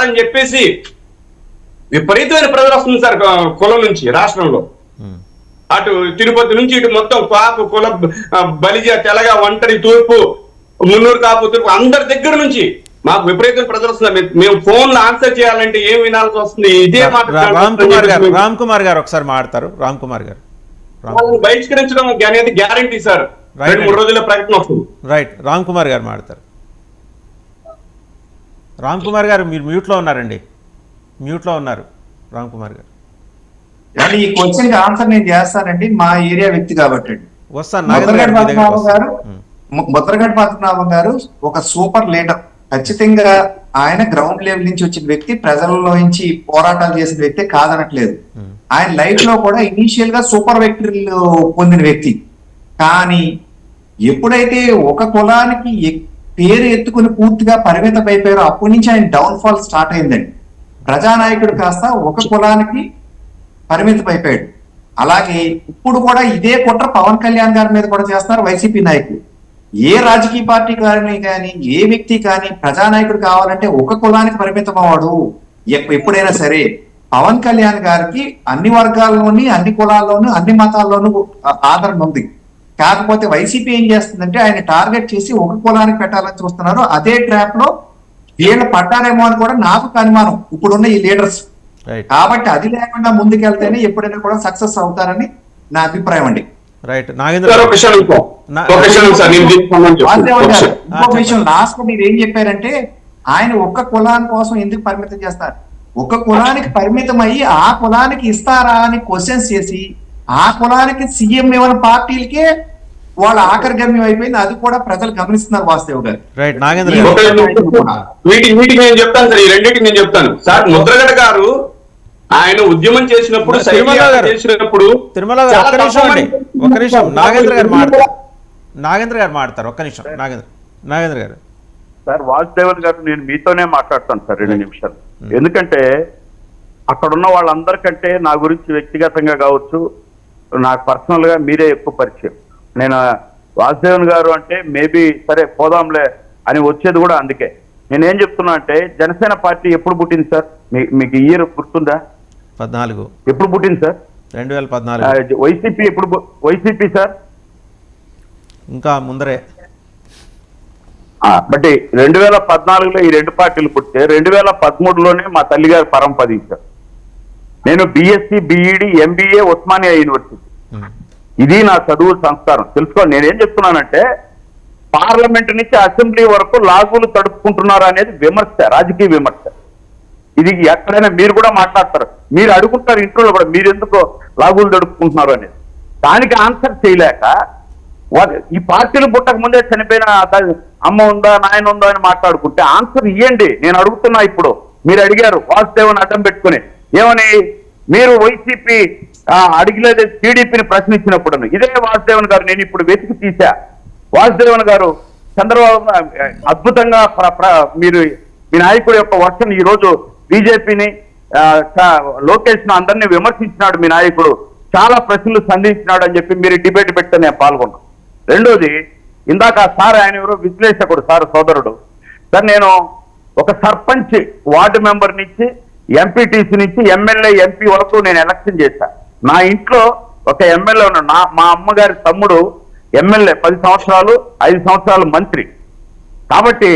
అని చెప్పేసి విపరీతమైన ప్రజలు వస్తుంది సార్ కులం నుంచి రాష్ట్రంలో. అటు తిరుపతి నుంచి ఇటు మొత్తం కాపు కుల బలిజ తెలగ ఒంటరి తూర్పు మున్నూరు కాపు తూర్పు అందరి దగ్గర నుంచి మాకు విపరీతం ప్రజలు వస్తున్నారు. మేము ఫోన్ ఆన్సర్ చేయాలంటే ఏం వినాల్సి వస్తుంది. ఇదే మాట రామ్ కుమార్ గారు ఒకసారి మాట్లాడతారు. రామ్ కుమార్ గారు బహిష్కరించడం అనేది గ్యారంటీ సార్. 2-3 రోజుల్లో ప్రకటన వస్తుంది. రైట్, రామ్ కుమార్ గారు మాట్లాడతారు. రామ్ కుమార్ గారు మీరు మ్యూట్లో ఉన్నారండి, మ్యూట్లో ఉన్నారు రామ్ కుమార్ గారు. ఈ క్వశ్చన్ కి ఆన్సర్ నేను చేస్తానండి, మా ఏరియా వ్యక్తి కాబట్టి. వస్తాను. ముద్రగడ్డ పద్మనాభం గారు ఒక సూపర్ లీడర్. ఖచ్చితంగా ఆయన గ్రౌండ్ లెవెల్ నుంచి వచ్చిన వ్యక్తి, ప్రజల్లో నుంచి పోరాటాలు చేసిన వ్యక్తి కాదనట్లేదు. ఆయన లైఫ్ లో కూడా ఇనీషియల్ గా సూపర్ విక్టరీలు పొందిన వ్యక్తి. కానీ ఎప్పుడైతే ఒక కులానికి పేరు ఎత్తుకుని పూర్తిగా పరిమితం అయిపోయారో అప్పటి నుంచి ఆయన డౌన్ ఫాల్ స్టార్ట్ అయిందండి. ప్రజానాయకుడు కాస్త ఒక కులానికి పరిమితం అయిపోయాడు. అలాగే ఇప్పుడు కూడా ఇదే కుట్ర పవన్ కళ్యాణ్ గారి మీద కూడా చేస్తున్నారు వైసీపీ నాయకులు. ఏ రాజకీయ పార్టీ కానీ ఏ వ్యక్తి కానీ ప్రజానాయకుడు కావాలంటే ఒక కులానికి పరిమితం అవ్వడు. ఎప్పుడైనా సరే పవన్ కళ్యాణ్ గారికి అన్ని వర్గాల్లోని, అన్ని కులాల్లోనూ, అన్ని మతాల్లోనూ ఆదరణ ఉంది. కాకపోతే వైసీపీ ఏం చేస్తుందంటే ఆయన టార్గెట్ చేసి ఒక కులానికి పెట్టాలని చూస్తున్నారు. అదే ట్రాప్ లో వీళ్ళు పట్టారేమో అని కూడా నాకు అనుమానం ఇప్పుడున్న ఈ లీడర్స్. కాబట్టి అది లేకుండా ముందుకెళ్తేనే ఎప్పుడైనా కూడా సక్సెస్ అవుతారని నా అభిప్రాయం అండి. రైట్, ఇంకో విషయం లాస్ట్ లో మీరు ఏం చెప్పారంటే ఆయన ఒక్క కులాని కోసం ఎందుకు పరిమితం చేస్తారు? ఒక కులానికి పరిమితం అయ్యి ఆ కులానికి ఇస్తారా అని క్వశ్చన్స్ చేసి ఆ కులానికి సీఎం ఏమైనా పార్టీలకే వాళ్ళ ఆఖరి గమ్యం అయిపోయింది. అది కూడా ప్రజలు గమనిస్తున్నారు వాస్తవ్ గారు. రైట్, నాగేంద్ర వీటికి నేను చెప్తాను సార్, ఈ రెండింటికి నేను చెప్తాను సార్. ముద్రగడ గారు ఆయన ఉద్యమం చేసినప్పుడు తిరుమల గారు ఒక్క నిమిషం నాగేంద్ర గారు మాట్లాడతారు. ఒక్క నిమిషం నాగేంద్ర గారు. సార్ వాసుదేవన్ గారు, నేను మీతోనే మాట్లాడతాను సార్ 2 నిమిషాలు. ఎందుకంటే అక్కడున్న వాళ్ళందరికంటే నా గురించి వ్యక్తిగతంగా కావచ్చు, నాకు పర్సనల్ గా మీరే ఎక్కువ పరిచయం. నేను వాసుదేవన్ గారు అంటే మేబీ సరే పోదాంలే అని వచ్చేది కూడా అందుకే. నేనేం చెప్తున్నా అంటే జనసేన పార్టీ ఎప్పుడు పుట్టింది సార్? మీకు ఇయర్ గుర్తుందా? 14. ఎప్పుడు పుట్టింది సార్? 2014. వైసీపీ ఎప్పుడు? వైసీపీ సార్ ఇంకా ముందరే. బట్ 2014లో ఈ 2 పార్టీలు పుట్టితే 2013లోనే మా తల్లిగారు పరంపదించారు. నేను BSc, BEd, MBA Osmania university. ఇది నా చదువు సంస్కారం తెలుసుకో. నేనేం చెప్తున్నానంటే పార్లమెంట్ నుంచి అసెంబ్లీ వరకు లాగులు తడుపుకుంటున్నారు అనేది విమర్శ, రాజకీయ విమర్శ. ఇది ఎక్కడైనా మీరు కూడా మాట్లాడతారు, మీరు అడుగుతారు ఇంట్లో కూడా, మీరు ఎందుకు లాగులు తడుపుకుంటున్నారు అనేది. దానికి ఆన్సర్ చేయలేక ఈ పార్టీలు పుట్టక ముందే చనిపోయిన అమ్మ ఉందా నాయన ఉందా అని మాట్లాడుకుంటే ఆన్సర్ ఇవ్వండి. నేను అడుగుతున్నా. ఇప్పుడు మీరు అడిగారు వాసుదేవన్ అడ్డం పెట్టుకుని ఏమని, మీరు వైసీపీ అడిగలేదే టీడీపీని ప్రశ్నించినప్పుడు ఇదే వాసుదేవన్ గారు నేను ఇప్పుడు వెతికి తీసా. వాసుదేవన్ గారు చంద్రబాబు అద్భుతంగా మీరు మీ నాయకుడి యొక్క వర్షన్ ఈ రోజు బీజేపీని లోకేష్ ను అందరినీ విమర్శించినాడు. మీ నాయకుడు చాలా ప్రశ్నలు సంధించినాడు అని చెప్పి మీరు డిబేట్ పెడితే నేను పాల్గొన్నాను. రెండోది, ఇందాక సార్ ఆయన ఎవరో విశ్లేషకుడు సార్ సోదరుడు సార్, నేను ఒక సర్పంచ్ వార్డు మెంబర్ నుంచి ఎంపీటీసీ నుంచి ఎమ్మెల్యే ఎంపీ వరకు నేను ఎలక్షన్ చేశాను. నా ఇంట్లో ఒక ఎమ్మెల్యే ఉన్నాడు. మా అమ్మగారి తమ్ముడు ఎమ్మెల్యే 10 సంవత్సరాలు 5 సంవత్సరాలు మంత్రి. కాబట్టి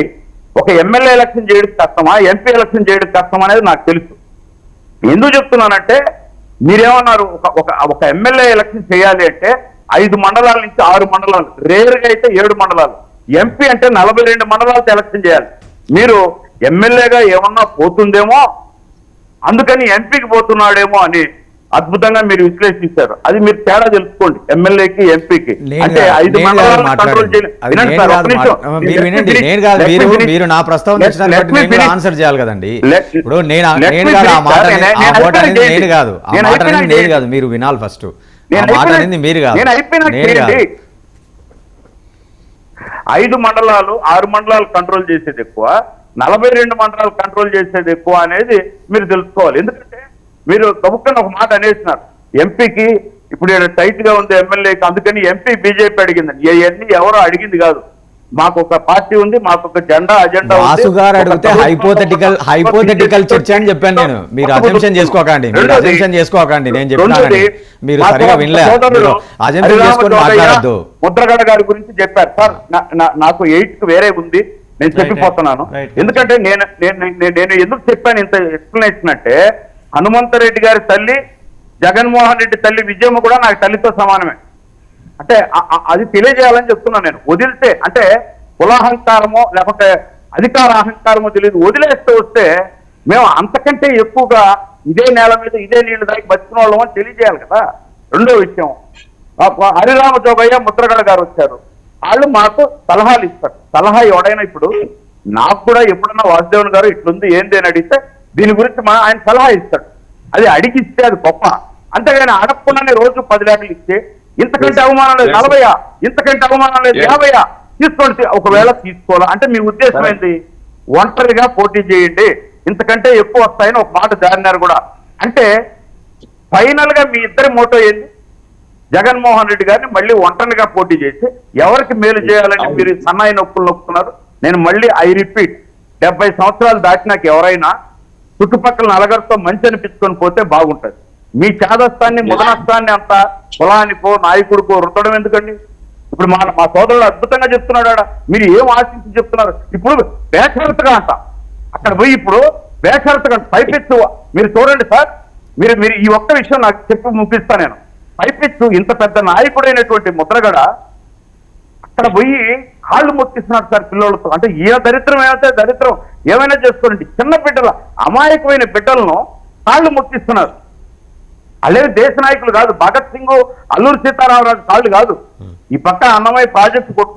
ఒక ఎమ్మెల్యే ఎలక్షన్ చేయడం కష్టమా, ఎంపీ ఎలక్షన్ చేయడం కష్టం అనేది నాకు తెలుసు. ఎందుకు చెప్తున్నానంటే మీరేమన్నారు, ఒక ఎమ్మెల్యే ఎలక్షన్ చేయాలి అంటే 5 మండలాల నుంచి 6 మండలాలు, రేరుగా అయితే 7 మండలాలు. ఎంపీ అంటే 42 మండలాలతో ఎలక్షన్ చేయాలి. మీరు ఎమ్మెల్యేగా ఏమన్నా పోతుందేమో అందుకని ఎంపీకి పోతున్నాడేమో అని అద్భుతంగా మీరు విశ్లేషించారు. అది మీరు తేడా తెలుసుకోండి ఎమ్మెల్యేకి ఎంపీకి. అంటే 5 మండలాలు కంట్రోల్ చేయాలి. మీరు నా ప్రస్తావన ఆన్సర్ చేయాలి కదండి. ఇప్పుడు నేను కాదు, మీరు వినాలి ఫస్ట్. మీరు కాదు, 5 మండలాలు 6 మండలాలు కంట్రోల్ చేసేది ఎక్కువ, 42 మండలాలు కంట్రోల్ చేసేది ఎక్కువ అనేది మీరు తెలుసుకోవాలి. ఎందుకంటే మీరు కబుక్కని ఒక మాట అనేసినారు ఎంపీకి ఇప్పుడు టైట్ గా ఉంది ఎమ్మెల్యేకి, అందుకని ఎంపీ బీజేపీ అడిగిందని. ఇవన్నీ ఎవరో అడిగింది కాదు. మాకు ఒక పార్టీ ఉంది, మాకు ఒక జెండా అజెండా ఉంది. వాసు గారు అడిగితే ఒక హైపోథెటికల్ చర్చ అని చెప్పాను నేను. మీరు అజంప్షన్ చేసుకోకండి, నేను చెప్తున్నానండి, మీరు సరిగా వినలే. అజంప్షన్ చేసుకొని మాట్లాడద్దు. ముద్రగడ గారి గురించి చెప్పారు సార్. నాకు 8 వేరే ఉంది, నేను చెప్పిపోతున్నాను. ఎందుకంటే నేను ఎందుకు చెప్పాను ఇంత ఎక్స్ప్లెనేషన్ అంటే, హనుమంతరెడ్డి గారి తల్లి జగన్మోహన్ రెడ్డి తల్లి విజయమ్మ కూడా నాకు తల్లితో సమానమే. అంటే అది తెలియజేయాలని చెప్తున్నాను నేను. వదిలితే అంటే కులాహంకారమో లేకపోతే అధికార అహంకారమో తెలియదు, వదిలేస్తే వస్తే మేము అంతకంటే ఎక్కువగా ఇదే నేల మీద ఇదే నీళ్లు దానికి బతికిన వాళ్ళం అని తెలియజేయాలి కదా. రెండో విషయం, హరిరామ జోగయ్య ముద్రగడ గారు వచ్చారు, వాళ్ళు మాకు సలహాలు ఇస్తారు. సలహా ఎవడైనా ఇప్పుడు నాకు కూడా ఎప్పుడన్నా వాసుదేవన్ గారు ఇట్లుంది ఏంది అని అడిగితే దీని గురించి ఆయన సలహా ఇస్తాడు. అది అడిగిస్తే అది గొప్ప. అంతేగాని అడగకుండానే రోజు 10 లీటర్లు ఇస్తే ఇంతకంటే అవమానం లేదు 40, ఇంతకంటే అవమానం లేదు 50 తీసుకోండి. ఒకవేళ తీసుకోవాలా అంటే మీ ఉద్దేశం ఏంటి? ఒంటరిగా పోటీ చేయండి, ఇంతకంటే ఎక్కువ వస్తాయని ఒక మాట జారినారు కూడా. అంటే ఫైనల్ గా మీ ఇద్దరి మోటో ఏంటి? జగన్మోహన్ రెడ్డి గారిని మళ్ళీ ఒంటరిగా పోటీ చేసి ఎవరికి మేలు చేయాలని మీరు సన్నాయి నొప్పులు నొక్కుతున్నారు. నేను మళ్ళీ రిపీట్, 70 సంవత్సరాలు దాటినాక ఎవరైనా చుట్టుపక్కల నలుగురితో మంచి అనిపించుకొని పోతే బాగుంటది. మీ చాదస్తాన్ని ముదనస్తాన్ని అంత కులానికో నాయకుడికో రుద్దడం ఎందుకండి? ఇప్పుడు మా సోదరుడు అద్భుతంగా చెప్తున్నాడు. మీరు ఏం ఆశించి చెప్తున్నారు? ఇప్పుడు బేషరతుగా అంట అక్కడ పోయి ఇప్పుడు బేషరతుగా పైపెచ్చు మీరు చూడండి సార్. మీరు ఈ ఒక్క విషయం నాకు చెప్పి ముగిస్తా నేను. పైపెచ్చు ఇంత పెద్ద నాయకుడైనటువంటి ముద్రగడ అక్కడ పోయి కాళ్ళు మొక్కిస్తున్నాడు సార్ పిల్లలతో. అంటే ఈయన దరిద్రం ఏమైతే దరిద్రం ఏమైనా చేసుకోండి, చిన్న బిడ్డల అమాయకమైన బిడ్డలను కాళ్ళు మొక్కిస్తున్నారు. అలాగే దేశ నాయకులు కాదు, భగత్ సింగ్ అల్లూరి సీతారామరాజు కాళ్ళు కాదు. ఈ పక్క అన్నమయ్య ప్రాజెక్టు